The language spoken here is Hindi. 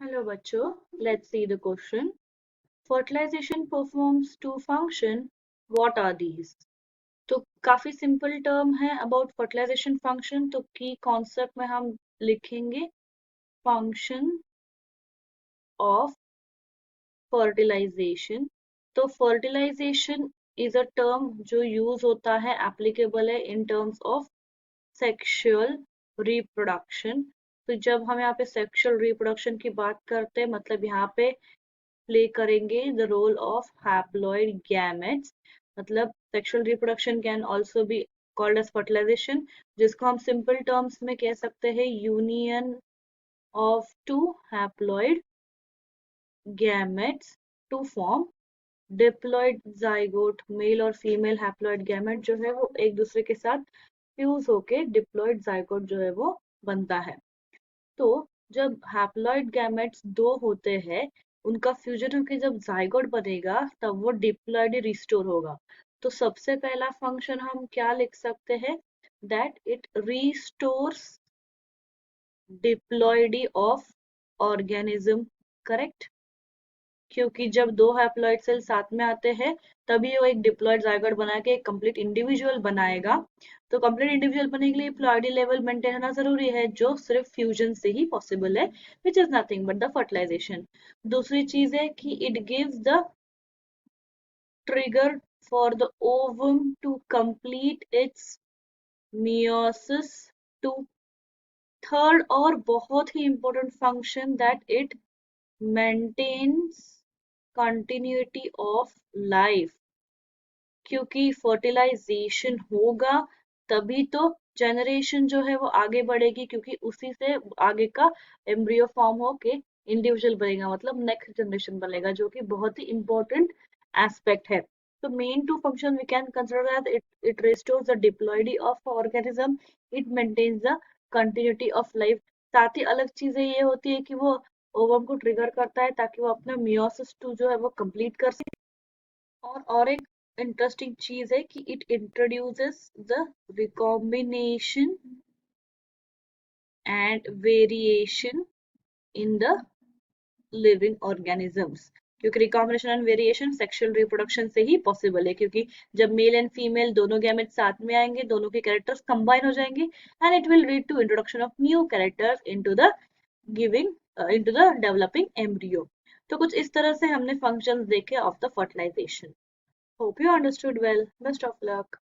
Hello बच्चों, let's see the question. Fertilization performs two function. What are these? तो काफी सिंपल टर्म है अबाउट फर्टिलाइजेशन फंक्शन. तो की कॉन्सेप्ट में हम लिखेंगे फंक्शन ऑफ फर्टिलाइजेशन. तो फर्टिलाइजेशन इज अ टर्म जो यूज होता है, एप्लीकेबल है in terms of sexual reproduction. तो जब हम यहाँ पे सेक्सुअल रिप्रोडक्शन की बात करते हैं, मतलब यहाँ पे प्ले करेंगे the role of haploid gametes. मतलब sexual reproduction can also be called as fertilisation, जिसको हम सिंपल टर्म्स में कह सकते हैं union of two haploid gametes to form diploid zygote. Male और फीमेल हैप्लॉइड गैमेट जो है वो एक दूसरे के साथ फ्यूज होके डिप्लॉइड जाइगोट जो है वो बनता है. तो जब हैप्लॉइड गैमेट्स दो होते हैं, उनका फ्यूजन होकर जब जाइगोट बनेगा तब वो डिप्लॉइड रिस्टोर होगा. तो सबसे पहला फंक्शन हम क्या लिख सकते हैं? That it restores diploidy of organism. Correct. क्योंकि जब दो हैप्लॉइड सेल साथ में आते हैं तभी वो एक डिप्लॉइड जाइगोट बना के एक कंप्लीट इंडिविजुअल बनाएगा. तो कंप्लीट इंडिविजुअल बनने के लिए प्लॉइडी लेवल मेंटेन होना जरूरी है, जो सिर्फ फ्यूजन से ही पॉसिबल है, which is nothing but the fertilisation. दूसरी चीज है कि it gives the trigger for the ovum to complete its meiosis. Two third और बहुत ही important function that it maintains continuity of life. क्योंकि फर्टिलाइजेशन होगा तभी तो जनरेशन जो है वो आगे बढ़ेगी, क्योंकि उसी से आगे का एम्ब्रियो फॉर्म होके इंडिविजुअल बनेगा, मतलब नेक्स्ट जनरेशन बनेगा, जो कि बहुत ही इंपॉर्टेंट एस्पेक्ट है. तो main two function we can consider that it restores the diploidy of organism, it maintains the continuity of life. साथ ही अलग चीजें ये होती है कि वो ओवम को ट्रिगर करता है ताकि वो अपना मियोसिस 2 जो है वो कंप्लीट कर सके. और एक इंटरेस्टिंग चीज है कि it introduces the recombination and variation in the living organisms. क्योंकि recombination and variation sexual reproduction से ही पॉसिबल है, क्योंकि जब मेल एंड फीमेल दोनों गैमेट्स साथ में आएंगे, दोनों के कैरेक्टर्स कंबाइन हो जाएंगे and it will lead to introduction of new characters into the giving into the developing embryo. तो कुछ इस तरह से हमने फंक्शंस देखे of the fertilisation. Hope you understood well. Best of luck.